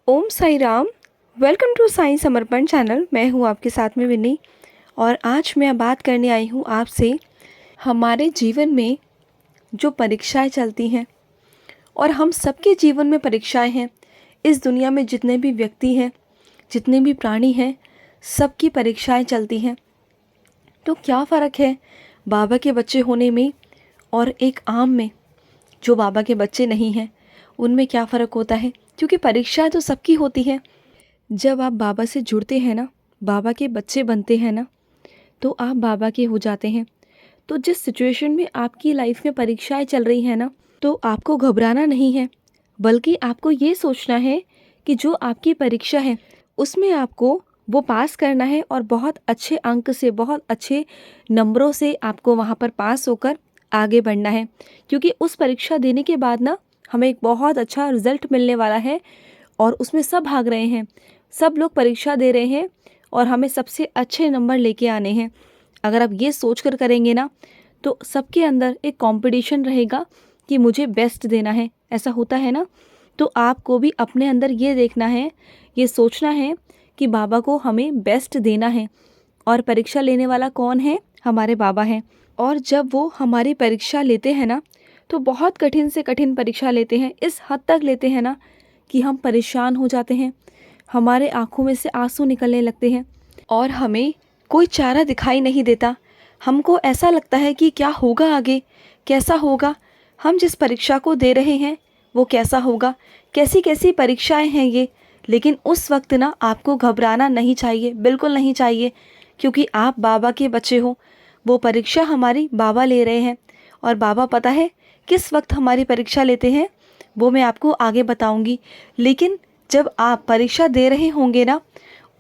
Om Sai Ram. Welcome to Sai Samarpan channel. मैं हूँ आपके साथ में विनी और आज मैं बात करने आई हूँ आपसे हमारे जीवन में जो परीक्षाएं चलती हैं और हम सबके जीवन में परीक्षाएं हैं। इस दुनिया में जितने भी व्यक्ति हैं, जितने भी प्राणी हैं, सबकी परीक्षाएं चलती हैं। तो क्या फ़र्क है बाबा के बच्चे होने में और एक आम में जो बाबा के बच्चे नहीं हैं, उनमें क्या फ़र्क होता है? क्योंकि परीक्षाएं तो सबकी होती हैं। जब आप बाबा से जुड़ते हैं ना, बाबा के बच्चे बनते हैं ना, तो आप बाबा के हो जाते हैं। तो जिस सिचुएशन में आपकी लाइफ में परीक्षाएं चल रही हैं ना, तो आपको घबराना नहीं है, बल्कि आपको ये सोचना है कि जो आपकी परीक्षा है उसमें आपको वो पास करना है और बहुत अच्छे अंक से, बहुत अच्छे नंबरों से आपको वहाँ पर पास होकर आगे बढ़ना है। क्योंकि उस परीक्षा देने के बाद ना हमें एक बहुत अच्छा रिजल्ट मिलने वाला है और उसमें सब भाग रहे हैं, सब लोग परीक्षा दे रहे हैं और हमें सबसे अच्छे नंबर लेके आने हैं। अगर आप ये सोच कर करेंगे ना, तो सबके अंदर एक कंपटीशन रहेगा कि मुझे बेस्ट देना है। ऐसा होता है ना, तो आपको भी अपने अंदर ये देखना है, ये सोचना है कि बाबा को हमें बेस्ट देना है। और परीक्षा लेने वाला कौन है? हमारे बाबा हैं। और जब वो हमारी परीक्षा लेते हैं ना, तो बहुत कठिन से कठिन परीक्षा लेते हैं, इस हद तक लेते हैं ना कि हम परेशान हो जाते हैं, हमारे आँखों में से आंसू निकलने लगते हैं और हमें कोई चारा दिखाई नहीं देता। हमको ऐसा लगता है कि क्या होगा आगे, कैसा होगा, हम जिस परीक्षा को दे रहे हैं वो कैसा होगा, कैसी कैसी परीक्षाएं हैं ये। लेकिन उस वक्त ना आपको घबराना नहीं चाहिए, बिल्कुल नहीं चाहिए, क्योंकि आप बाबा के बच्चे हो। वो परीक्षा हमारी बाबा ले रहे हैं और बाबा पता है किस वक्त हमारी परीक्षा लेते हैं, वो मैं आपको आगे बताऊंगी। लेकिन जब आप परीक्षा दे रहे होंगे ना,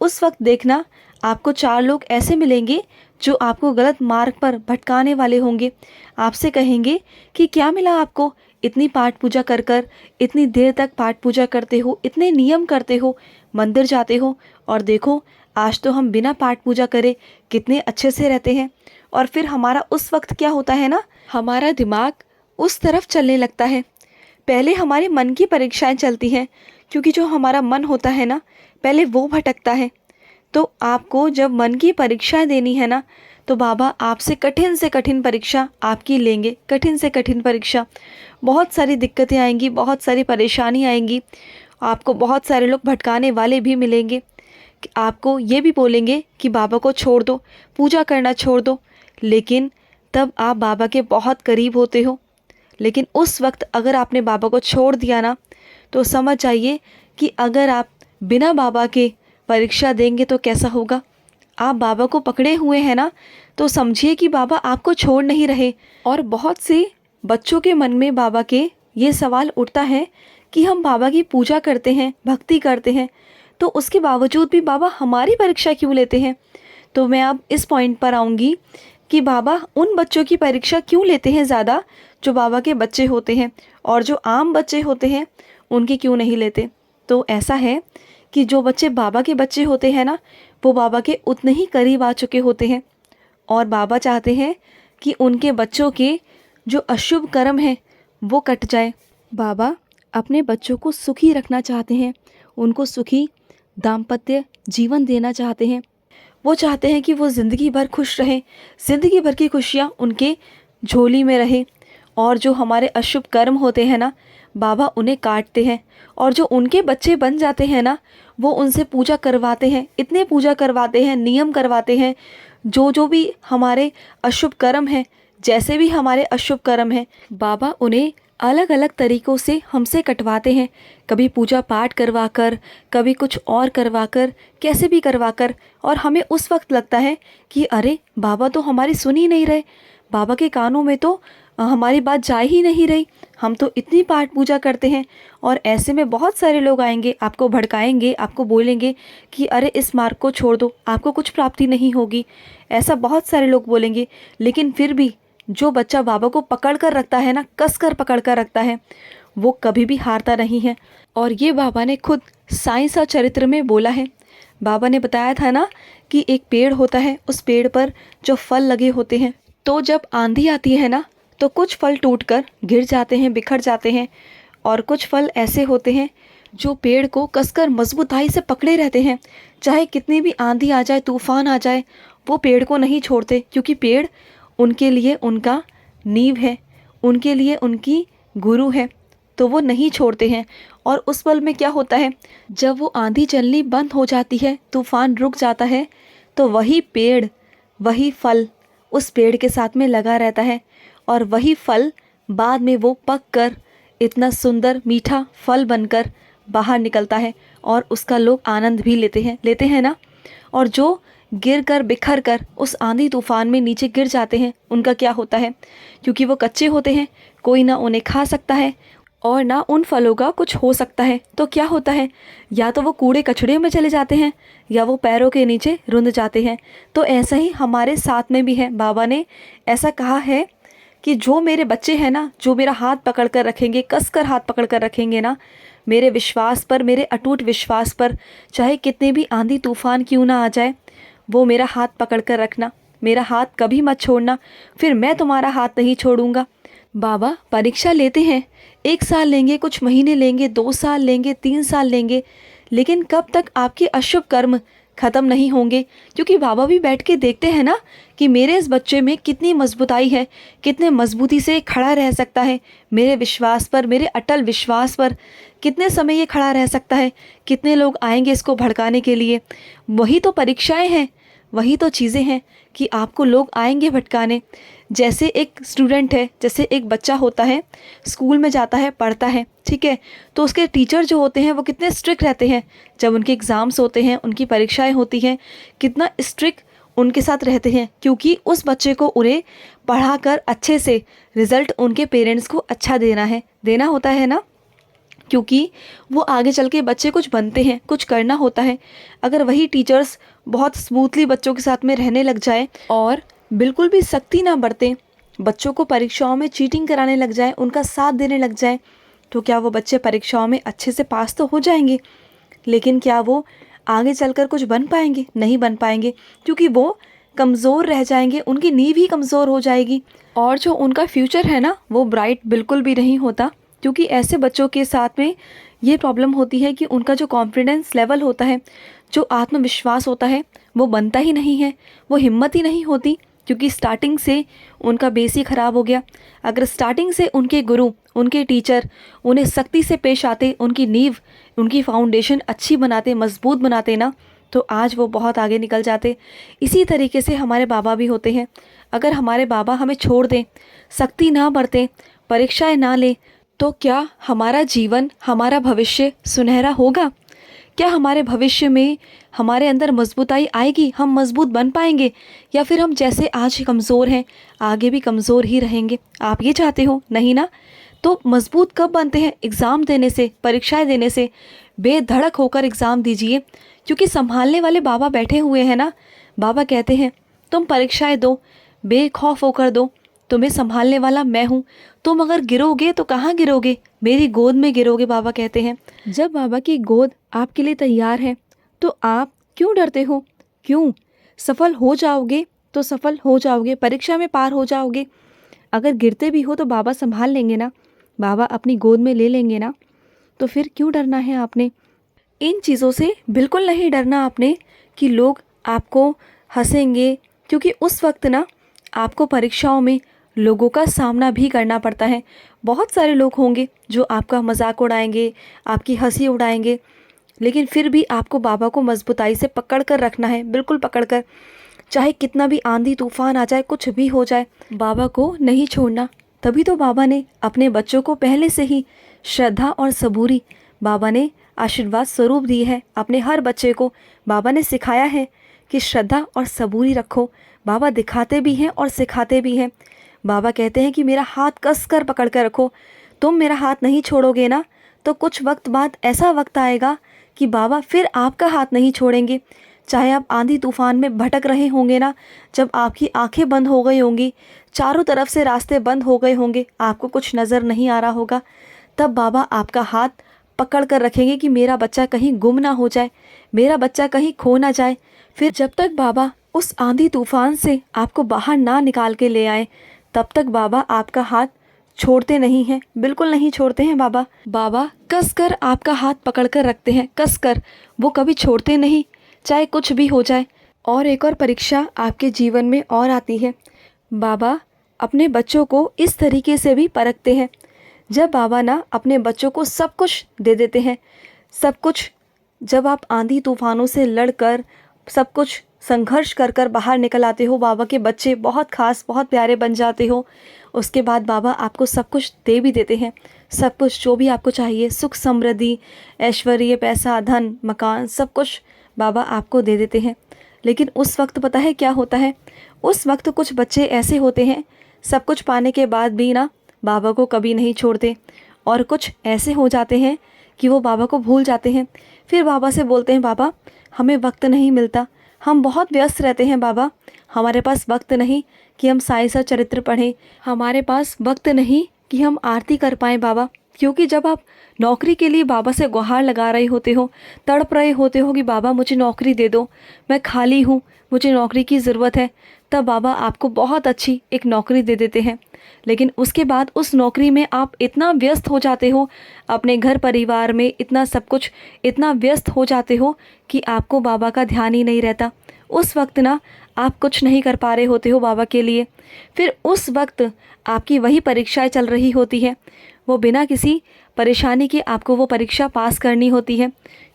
उस वक्त देखना आपको 4 लोग ऐसे मिलेंगे जो आपको गलत मार्ग पर भटकाने वाले होंगे। आपसे कहेंगे कि क्या मिला आपको, इतनी पाठ पूजा कर कर, इतनी देर तक पाठ पूजा करते हो, इतने नियम करते हो, मंदिर जाते हो, और देखो आज तो हम बिना पाठ पूजा करे कितने अच्छे से रहते हैं। और फिर हमारा उस वक्त क्या होता है ना, हमारा दिमाग उस तरफ चलने लगता है। पहले हमारे मन की परीक्षाएं चलती हैं, क्योंकि जो हमारा मन होता है ना, पहले वो भटकता है। तो आपको जब मन की परीक्षाएं देनी है ना, तो बाबा आपसे कठिन से कठिन परीक्षा आपकी लेंगे। कठिन से कठिन परीक्षा, बहुत सारी दिक्कतें आएंगी, बहुत सारी परेशानी आएंगी, आपको बहुत सारे लोग भटकाने वाले भी मिलेंगे। कि आपको ये भी बोलेंगे कि बाबा को छोड़ दो, पूजा करना छोड़ दो। लेकिन तब आप बाबा के बहुत करीब होते हो। लेकिन उस वक्त अगर आपने बाबा को छोड़ दिया ना, तो समझ जाइए कि अगर आप बिना बाबा के परीक्षा देंगे तो कैसा होगा। आप बाबा को पकड़े हुए हैं ना, तो समझिए कि बाबा आपको छोड़ नहीं रहे। और बहुत से बच्चों के मन में बाबा के ये सवाल उठता है कि हम बाबा की पूजा करते हैं, भक्ति करते हैं, तो उसके बावजूद भी बाबा हमारी परीक्षा क्यों लेते हैं। तो मैं अब इस पॉइंट पर आऊँगी कि बाबा उन बच्चों की परीक्षा क्यों लेते हैं ज़्यादा जो बाबा के बच्चे होते हैं, और जो आम बच्चे होते हैं उनके क्यों नहीं लेते। तो ऐसा है कि जो बच्चे बाबा के बच्चे होते हैं ना, वो बाबा के उतने ही करीब आ चुके होते हैं और बाबा चाहते हैं कि उनके बच्चों के जो अशुभ कर्म हैं वो कट जाए। बाबा अपने बच्चों को सुखी रखना चाहते हैं, उनको सुखी दाम्पत्य जीवन देना चाहते हैं। वो चाहते हैं कि वो ज़िंदगी भर खुश रहें, ज़िंदगी भर की खुशियाँ उनके झोली में रहे। और जो हमारे अशुभ कर्म होते हैं ना, बाबा उन्हें काटते हैं। और जो उनके बच्चे बन जाते हैं ना, वो उनसे पूजा करवाते हैं, इतने पूजा करवाते हैं, नियम करवाते हैं। जो जो भी हमारे अशुभ कर्म हैं, जैसे भी हमारे अशुभ कर्म हैं, बाबा उन्हें अलग अलग तरीक़ों से हमसे कटवाते हैं। कभी पूजा पाठ करवा कर, कभी कुछ और करवा कर, कैसे भी करवा कर। और हमें उस वक्त लगता है कि अरे बाबा तो हमारी सुन ही नहीं रहे, बाबा के कानों में तो हमारी बात जा ही नहीं रही, हम तो इतनी पाठ पूजा करते हैं। और ऐसे में बहुत सारे लोग आएंगे, आपको भड़काएंगे, आपको बोलेंगे कि अरे इस मार्ग को छोड़ दो, आपको कुछ प्राप्ति नहीं होगी। ऐसा बहुत सारे लोग बोलेंगे। लेकिन फिर भी जो बच्चा बाबा को पकड़ कर रखता है ना, कस कर पकड़ कर रखता है, वो कभी भी हारता नहीं है। और ये बाबा ने खुद साईं सा चरित्र में बोला है। बाबा ने बताया था ना कि एक पेड़ होता है, उस पेड़ पर जो फल लगे होते हैं, तो जब आंधी आती है ना, तो कुछ फल टूटकर गिर जाते हैं, बिखर जाते हैं। और कुछ फल ऐसे होते हैं जो पेड़ को कसकर मजबूताई से पकड़े रहते हैं, चाहे कितनी भी आंधी आ जाए, तूफान आ जाए, वो पेड़ को नहीं छोड़ते, क्योंकि पेड़ उनके लिए उनका नींव है, उनके लिए उनकी गुरु है, तो वो नहीं छोड़ते हैं। और उस पल में क्या होता है, जब वो आंधी चलनी बंद हो जाती है, तूफान रुक जाता है, तो वही पेड़, वही फल उस पेड़ के साथ में लगा रहता है, और वही फल बाद में वो पक कर इतना सुंदर मीठा फल बनकर बाहर निकलता है, और उसका लोग आनंद भी लेते हैं ना। और जो गिर कर बिखर कर उस आंधी तूफान में नीचे गिर जाते हैं, उनका क्या होता है, क्योंकि वो कच्चे होते हैं, कोई ना उन्हें खा सकता है और ना उन फलों का कुछ हो सकता है, तो क्या होता है, या तो वो कूड़े कचड़े में चले जाते हैं, या वो पैरों के नीचे रुंध जाते हैं। तो ऐसा ही हमारे साथ में भी है। बाबा ने ऐसा कहा है कि जो मेरे बच्चे हैं ना, जो मेरा हाथ पकड़ कर रखेंगे, कस कर हाथ पकड़ कर रखेंगे ना, मेरे विश्वास पर, मेरे अटूट विश्वास पर, चाहे कितने भी आंधी तूफान क्यों ना आ जाए, वो मेरा हाथ पकड़ कर रखना, मेरा हाथ कभी मत छोड़ना, फिर मैं तुम्हारा हाथ नहीं छोड़ूंगा। बाबा परीक्षा लेते हैं, 1 साल लेंगे, कुछ महीने लेंगे, 2 साल लेंगे, 3 साल लेंगे, लेकिन कब तक आपके अशुभ कर्म ख़त्म नहीं होंगे, क्योंकि बाबा भी बैठ के देखते हैं ना कि मेरे इस बच्चे में कितनी मजबूताई है, कितने मजबूती से खड़ा रह सकता है, मेरे विश्वास पर, मेरे अटल विश्वास पर कितने समय ये खड़ा रह सकता है, कितने लोग आएंगे इसको भड़काने के लिए। वही तो परीक्षाएं हैं, वही तो चीज़ें हैं कि आपको लोग आएंगे भटकाने। जैसे एक स्टूडेंट है, जैसे एक बच्चा होता है, स्कूल में जाता है, पढ़ता है, ठीक है, तो उसके टीचर जो होते हैं वो कितने स्ट्रिक्ट रहते हैं, जब उनके एग्ज़ाम्स होते हैं, उनकी परीक्षाएं होती हैं, कितना स्ट्रिक्ट उनके साथ रहते हैं, क्योंकि उस बच्चे को उन्हें पढ़ाकर अच्छे से रिज़ल्ट उनके पेरेंट्स को अच्छा देना होता है ना, क्योंकि वो आगे चल के बच्चे कुछ बनते हैं, कुछ करना होता है। अगर वही टीचर्स बहुत स्मूथली बच्चों के साथ में रहने लग जाए और बिल्कुल भी सख्ती ना बरतें, बच्चों को परीक्षाओं में चीटिंग कराने लग जाए, उनका साथ देने लग जाए, तो क्या वो बच्चे परीक्षाओं में अच्छे से पास तो हो जाएंगे, लेकिन क्या वो आगे चलकर कुछ बन पाएंगे? नहीं बन पाएंगे, क्योंकि वो कमज़ोर रह जाएंगे, उनकी नींव ही कमज़ोर हो जाएगी, और जो उनका फ्यूचर है ना, वो ब्राइट बिल्कुल भी नहीं होता। क्योंकि ऐसे बच्चों के साथ में ये प्रॉब्लम होती है कि उनका जो कॉन्फिडेंस लेवल होता है, जो आत्मविश्वास होता है, वो बनता ही नहीं है, वो हिम्मत ही नहीं होती, क्योंकि स्टार्टिंग से उनका बेस ही ख़राब हो गया। अगर स्टार्टिंग से उनके गुरु, उनके टीचर उन्हें सख्ती से पेश आते, उनकी नींव, उनकी फाउंडेशन अच्छी बनाते, मजबूत बनाते ना, तो आज वो बहुत आगे निकल जाते। इसी तरीके से हमारे बाबा भी होते हैं। अगर हमारे बाबा हमें छोड़ दें, सख्ती ना बरतें, परीक्षाएं ना लें, तो क्या हमारा जीवन, हमारा भविष्य सुनहरा होगा? क्या हमारे भविष्य में हमारे अंदर मजबूताई आएगी, हम मजबूत बन पाएंगे, या फिर हम जैसे आज कमज़ोर हैं आगे भी कमज़ोर ही रहेंगे? आप ये चाहते हो? नहीं ना। तो मजबूत कब बनते हैं? एग्ज़ाम देने से, परीक्षाएं देने से। बेधड़क होकर एग्ज़ाम दीजिए, क्योंकि संभालने वाले बाबा बैठे हुए हैं ना। बाबा कहते हैं तुम परीक्षाएं दो, बेखौफ होकर दो, तुम्हें संभालने वाला मैं हूँ। तुम अगर गिरोगे तो कहाँ गिरोगे? मेरी गोद में गिरोगे, बाबा कहते हैं। जब बाबा की गोद आपके लिए तैयार है, तो आप क्यों डरते हो? क्यों? सफल हो जाओगे तो सफल हो जाओगे, परीक्षा में पार हो जाओगे। अगर गिरते भी हो तो बाबा संभाल लेंगे ना, बाबा अपनी गोद में ले लेंगे ना, तो फिर क्यों डरना है आपने? इन चीज़ों से बिल्कुल नहीं डरना आपने कि लोग आपको हंसेंगे, क्योंकि उस वक्त ना आपको परीक्षाओं में लोगों का सामना भी करना पड़ता है। बहुत सारे लोग होंगे जो आपका मजाक उड़ाएंगे, आपकी हंसी उड़ाएंगे, लेकिन फिर भी आपको बाबा को मजबूताई से पकड़ कर रखना है, बिल्कुल पकड़ कर, चाहे कितना भी आंधी तूफान आ जाए, कुछ भी हो जाए, बाबा को नहीं छोड़ना। तभी तो बाबा ने अपने बच्चों को पहले से ही श्रद्धा और सबूरी बाबा ने आशीर्वाद स्वरूप दी है। अपने हर बच्चे को बाबा ने सिखाया है कि श्रद्धा और सबूरी रखो। बाबा दिखाते भी हैं और सिखाते भी हैं। बाबा कहते हैं कि मेरा हाथ कस कर पकड़ कर रखो, तुम मेरा हाथ नहीं छोड़ोगे ना, तो कुछ वक्त बाद ऐसा वक्त आएगा कि बाबा फिर आपका हाथ नहीं छोड़ेंगे। चाहे आप आंधी तूफान में भटक रहे होंगे ना, जब आपकी आंखें बंद हो गई होंगी, चारों तरफ से रास्ते बंद हो गए होंगे, आपको कुछ नज़र नहीं आ रहा होगा, तब बाबा आपका हाथ पकड़ कर रखेंगे कि मेरा बच्चा कहीं गुम ना हो जाए, मेरा बच्चा कहीं खो ना जाए। फिर जब तक बाबा उस आंधी तूफान से आपको बाहर ना निकाल के ले आए, तब तक बाबा आपका हाथ छोड़ते नहीं हैं, बिल्कुल नहीं छोड़ते हैं बाबा। बाबा कसकर आपका हाथ पकड़ कर रखते हैं, कसकर, वो कभी छोड़ते नहीं, चाहे कुछ भी हो जाए। और एक और परीक्षा आपके जीवन में और आती है। बाबा अपने बच्चों को इस तरीके से भी परखते हैं। जब बाबा ना अपने बच्चों को सब कुछ दे देते हैं, सब कुछ, जब आप आंधी तूफानों से लड़कर सब कुछ संघर्ष कर कर बाहर निकल आते हो, बाबा के बच्चे बहुत खास, बहुत प्यारे बन जाते हो, उसके बाद बाबा आपको सब कुछ दे भी देते हैं। सब कुछ जो भी आपको चाहिए, सुख समृद्धि, ऐश्वर्य, पैसा, धन, मकान, सब कुछ बाबा आपको दे देते हैं। लेकिन उस वक्त पता है क्या होता है? उस वक्त कुछ बच्चे ऐसे होते हैं, सब कुछ पाने के बाद भी ना बाबा को कभी नहीं छोड़ते, और कुछ ऐसे हो जाते हैं कि वो बाबा को भूल जाते हैं। फिर बाबा से बोलते हैं, बाबा हमें वक्त नहीं मिलता, हम बहुत व्यस्त रहते हैं बाबा, हमारे पास वक्त नहीं कि हम साईं सा चरित्र पढ़ें, हमारे पास वक्त नहीं कि हम आरती कर पाएँ बाबा। क्योंकि जब आप नौकरी के लिए बाबा से गुहार लगा रहे होते हो, तड़प रहे होते हो कि बाबा मुझे नौकरी दे दो, मैं खाली हूँ, मुझे नौकरी की ज़रूरत है, तब बाबा आपको बहुत अच्छी एक नौकरी दे देते हैं। लेकिन उसके बाद उस नौकरी में आप इतना व्यस्त हो जाते हो, अपने घर परिवार में इतना सब कुछ, इतना व्यस्त हो जाते हो कि आपको बाबा का ध्यान ही नहीं रहता। उस वक्त ना आप कुछ नहीं कर पा रहे होते हो बाबा के लिए। फिर उस वक्त आपकी वही परीक्षाएं चल रही होती है, वो बिना किसी परेशानी के आपको वो परीक्षा पास करनी होती है।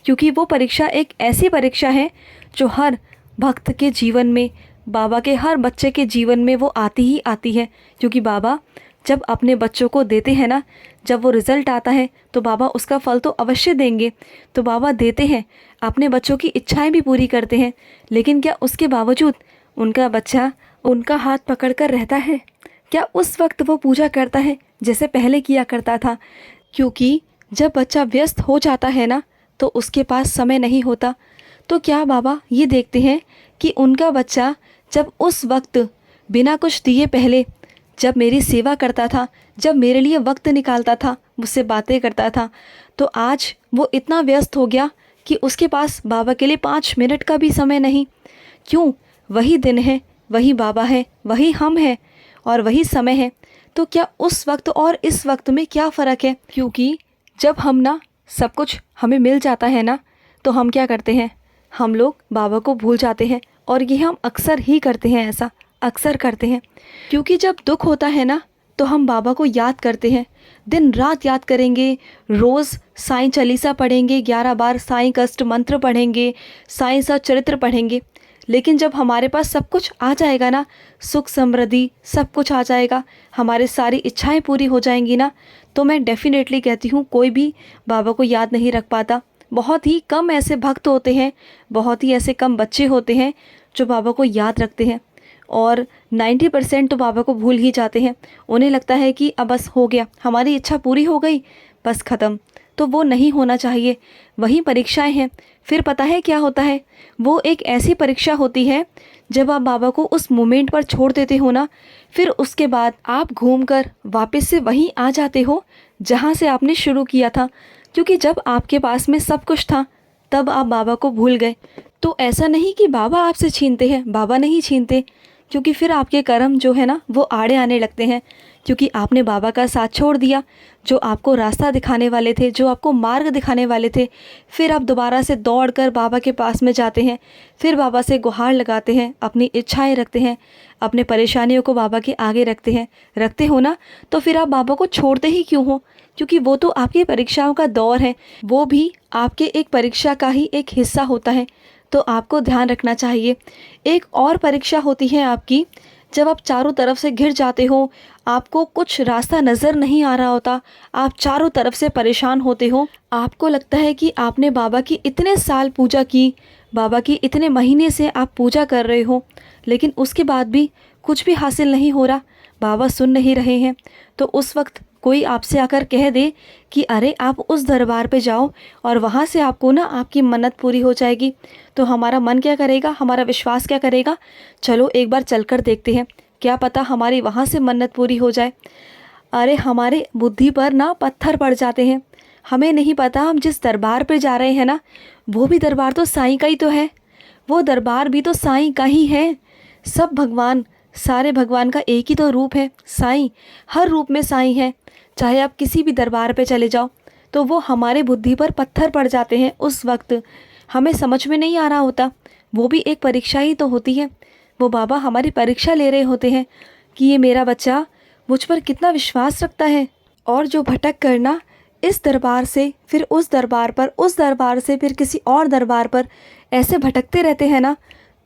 क्योंकि वो परीक्षा एक ऐसी परीक्षा है जो हर भक्त के जीवन में, बाबा के हर बच्चे के जीवन में वो आती ही आती है। क्योंकि बाबा जब अपने बच्चों को देते हैं ना, जब वो रिज़ल्ट आता है तो बाबा उसका फल तो अवश्य देंगे। तो बाबा देते हैं, अपने बच्चों की इच्छाएं भी पूरी करते हैं, लेकिन क्या उसके बावजूद उनका बच्चा उनका हाथ पकड़ कर रहता है? क्या उस वक्त वो पूजा करता है जैसे पहले किया करता था? क्योंकि जब बच्चा व्यस्त हो जाता है ना, तो उसके पास समय नहीं होता। तो क्या बाबा ये देखते हैं कि उनका बच्चा जब उस वक्त बिना कुछ दिए पहले, जब मेरी सेवा करता था, जब मेरे लिए वक्त निकालता था, मुझसे बातें करता था, तो आज वो इतना व्यस्त हो गया कि उसके पास बाबा के लिए 5 मिनट का भी समय नहीं। क्यों? वही दिन है, वही बाबा है, वही हम हैं और वही समय है। तो क्या उस वक्त और इस वक्त में क्या फ़र्क है? क्योंकि जब हम ना सब कुछ हमें मिल जाता है ना, तो हम क्या करते हैं? हम लोग बाबा को भूल जाते हैं। और ये हम अक्सर ही करते हैं, ऐसा अक्सर करते हैं। क्योंकि जब दुख होता है ना, तो हम बाबा को याद करते हैं, दिन रात याद करेंगे, रोज़ साईं चालीसा पढ़ेंगे, 11 बार साईं कष्ट मंत्र पढ़ेंगे, साईं सा चरित्र पढ़ेंगे। लेकिन जब हमारे पास सब कुछ आ जाएगा ना, सुख समृद्धि सब कुछ आ जाएगा, हमारी सारी इच्छाएं पूरी हो जाएंगी ना, तो मैं डेफिनेटली कहती हूँ कोई भी बाबा को याद नहीं रख पाता। बहुत ही कम ऐसे भक्त होते हैं, बहुत ही ऐसे कम बच्चे होते हैं जो बाबा को याद रखते हैं, और 90% तो बाबा को भूल ही जाते हैं। उन्हें लगता है कि अब बस हो गया, हमारी इच्छा पूरी हो गई, बस ख़त्म। तो वो नहीं होना चाहिए। वही परीक्षाएं हैं। फिर पता है क्या होता है? वो एक ऐसी परीक्षा होती है जब आप बाबा को उस मोमेंट पर छोड़ देते हो ना, फिर उसके बाद आप घूमकर वापस से वहीं आ जाते हो जहाँ से आपने शुरू किया था। क्योंकि जब आपके पास में सब कुछ था, तब आप बाबा को भूल गए। तो ऐसा नहीं कि बाबा आपसे छीनते हैं, बाबा नहीं छीनते। क्योंकि फिर आपके कर्म जो है ना, वो आड़े आने लगते हैं। क्योंकि आपने बाबा का साथ छोड़ दिया, जो आपको रास्ता दिखाने वाले थे, जो आपको मार्ग दिखाने वाले थे। फिर आप दोबारा से दौड़कर बाबा के पास में जाते हैं, फिर बाबा से गुहार लगाते हैं, अपनी इच्छाएं रखते हैं, अपने परेशानियों को बाबा के आगे रखते हैं। रखते हो ना, तो फिर आप बाबा को छोड़ते ही क्यों हो? क्योंकि वो तो आपकी परीक्षाओं का दौर है, वो भी आपके एक परीक्षा का ही एक हिस्सा होता है। तो आपको ध्यान रखना चाहिए। एक और परीक्षा होती है आपकी, जब आप चारों तरफ से घिर जाते हो, आपको कुछ रास्ता नज़र नहीं आ रहा होता, आप चारों तरफ से परेशान होते हो, आपको लगता है कि आपने बाबा की इतने साल पूजा की, बाबा की इतने महीने से आप पूजा कर रहे हो, लेकिन उसके बाद भी कुछ भी हासिल नहीं हो रहा, बाबा सुन नहीं रहे हैं। तो उस वक्त कोई आपसे आकर कह दे कि अरे आप उस दरबार पे जाओ और वहाँ से आपको ना आपकी मन्नत पूरी हो जाएगी, तो हमारा मन क्या करेगा, हमारा विश्वास क्या करेगा? चलो एक बार चलकर देखते हैं, क्या पता हमारी वहाँ से मन्नत पूरी हो जाए। अरे हमारे बुद्धि पर ना पत्थर पड़ जाते हैं। हमें नहीं पता हम जिस दरबार पे जा रहे हैं ना, वो भी दरबार तो साईं का ही तो है, वो दरबार भी तो साईं का ही है। सब भगवान, सारे भगवान का एक ही तो रूप है, साईं। हर रूप में साईं है। चाहे आप किसी भी दरबार पे चले जाओ तो वो हमारे बुद्धि पर पत्थर पड़ जाते हैं। उस वक्त हमें समझ में नहीं आ रहा होता, वो भी एक परीक्षा ही तो होती है। वो बाबा हमारी परीक्षा ले रहे होते हैं कि ये मेरा बच्चा मुझ पर कितना विश्वास रखता है। और जो भटक करना इस दरबार से फिर उस दरबार पर, उस दरबार से फिर किसी और दरबार पर ऐसे भटकते रहते हैं ना,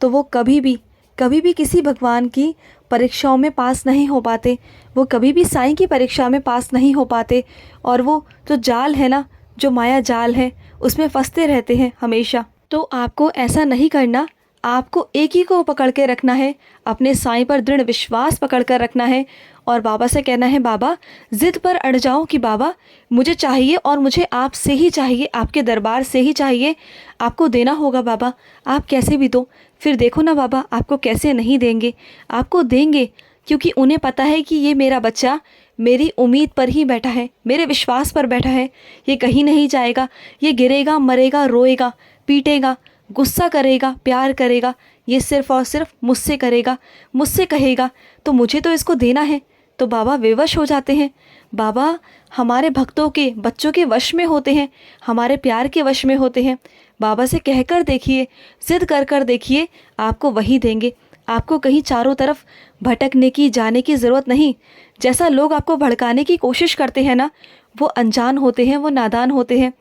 तो वो कभी भी किसी भगवान की परीक्षाओं में पास नहीं हो पाते। वो कभी भी साईं की परीक्षा में पास नहीं हो पाते। और वो जो जाल है ना, जो माया जाल है, उसमें फंसते रहते हैं हमेशा। तो आपको ऐसा नहीं करना। आपको एक ही को पकड़ के रखना है, अपने साईं पर दृढ़ विश्वास पकड़ कर रखना है और बाबा से कहना है, बाबा ज़िद पर अड़ जाओ कि बाबा मुझे चाहिए और मुझे आपसे ही चाहिए, आपके दरबार से ही चाहिए। आपको देना होगा बाबा, आप कैसे भी दो। फिर देखो ना बाबा, आपको कैसे नहीं देंगे, आपको देंगे, क्योंकि उन्हें पता है कि ये मेरा बच्चा मेरी उम्मीद पर ही बैठा है, मेरे विश्वास पर बैठा है। ये कहीं नहीं जाएगा। ये गिरेगा, मरेगा, रोएगा, पीटेगा, गुस्सा करेगा, प्यार करेगा, ये सिर्फ़ और सिर्फ मुझसे करेगा, मुझसे कहेगा, तो मुझे तो इसको देना है। तो बाबा विवश हो जाते हैं। बाबा हमारे भक्तों के, बच्चों के वश में होते हैं, हमारे प्यार के वश में होते हैं। बाबा से कहकर देखिए, ज़िद कर कर देखिए, आपको वही देंगे। आपको कहीं चारों तरफ भटकने की, जाने की ज़रूरत नहीं। जैसा लोग आपको भड़काने की कोशिश करते हैं ना, वो अनजान होते हैं, वो नादान होते हैं,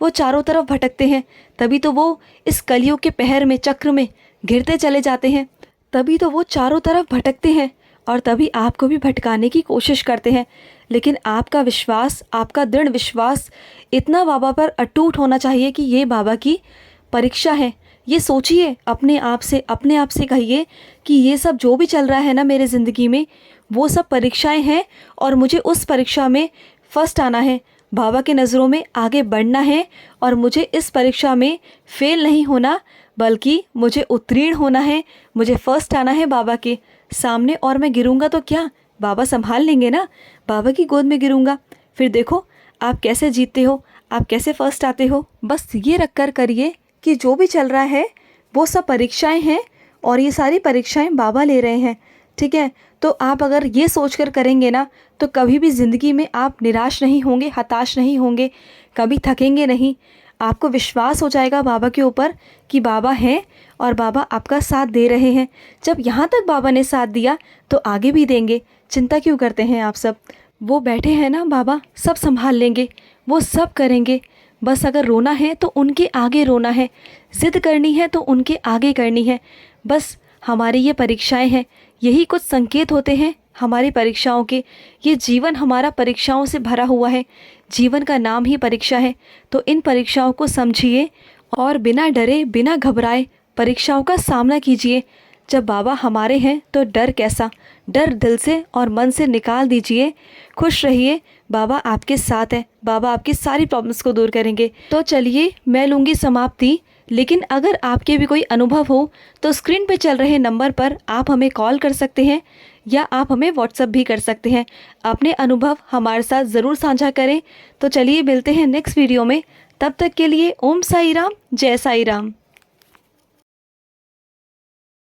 वो चारों तरफ भटकते हैं। तभी तो वो इस कलियुग के पहर में, चक्र में घिरते चले जाते हैं। तभी तो वो चारों तरफ भटकते हैं और तभी आपको भी भटकाने की कोशिश करते हैं। लेकिन आपका विश्वास, आपका दृढ़ विश्वास इतना बाबा पर अटूट होना चाहिए कि ये बाबा की परीक्षा है। ये सोचिए, अपने आप से कहिए कि ये सब जो भी चल रहा है ना मेरे ज़िंदगी में, वो सब परीक्षाएं हैं और मुझे उस परीक्षा में फर्स्ट आना है, बाबा के नज़रों में आगे बढ़ना है। और मुझे इस परीक्षा में फेल नहीं होना, बल्कि मुझे उत्तीर्ण होना है, मुझे फर्स्ट आना है बाबा के सामने। और मैं गिरूंगा तो क्या, बाबा संभाल लेंगे ना। बाबा की गोद में गिरूंगा, फिर देखो आप कैसे जीतते हो, आप कैसे फर्स्ट आते हो। बस ये रख कर करिए कि जो भी चल रहा है वो सब परीक्षाएं हैं और ये सारी परीक्षाएं बाबा ले रहे हैं, ठीक है। तो आप अगर ये सोचकर करेंगे ना, तो कभी भी ज़िंदगी में आप निराश नहीं होंगे, हताश नहीं होंगे, कभी थकेंगे नहीं। आपको विश्वास हो जाएगा बाबा के ऊपर कि बाबा हैं और बाबा आपका साथ दे रहे हैं। जब यहाँ तक बाबा ने साथ दिया तो आगे भी देंगे। चिंता क्यों करते हैं आप सब, वो बैठे हैं ना, बाबा सब संभाल लेंगे, वो सब करेंगे। बस अगर रोना है तो उनके आगे रोना है, ज़िद करनी है तो उनके आगे करनी है। बस हमारी ये परीक्षाएं हैं, यही कुछ संकेत होते हैं हमारी परीक्षाओं के। ये जीवन हमारा परीक्षाओं से भरा हुआ है, जीवन का नाम ही परीक्षा है। तो इन परीक्षाओं को समझिए और बिना डरे, बिना घबराए परीक्षाओं का सामना कीजिए। जब बाबा हमारे हैं तो डर कैसा, डर दिल से और मन से निकाल दीजिए। खुश रहिए, बाबा आपके साथ हैं, बाबा आपकी सारी प्रॉब्लम्स को दूर करेंगे। तो चलिए मैं लूँगी समाप्ति, लेकिन अगर आपके भी कोई अनुभव हो तो स्क्रीन पे चल रहे नंबर पर आप हमें कॉल कर सकते हैं या आप हमें व्हाट्सएप भी कर सकते हैं। अपने अनुभव हमारे साथ ज़रूर साझा करें। तो चलिए मिलते हैं नेक्स्ट वीडियो में, तब तक के लिए ओम साई राम, जय साई राम।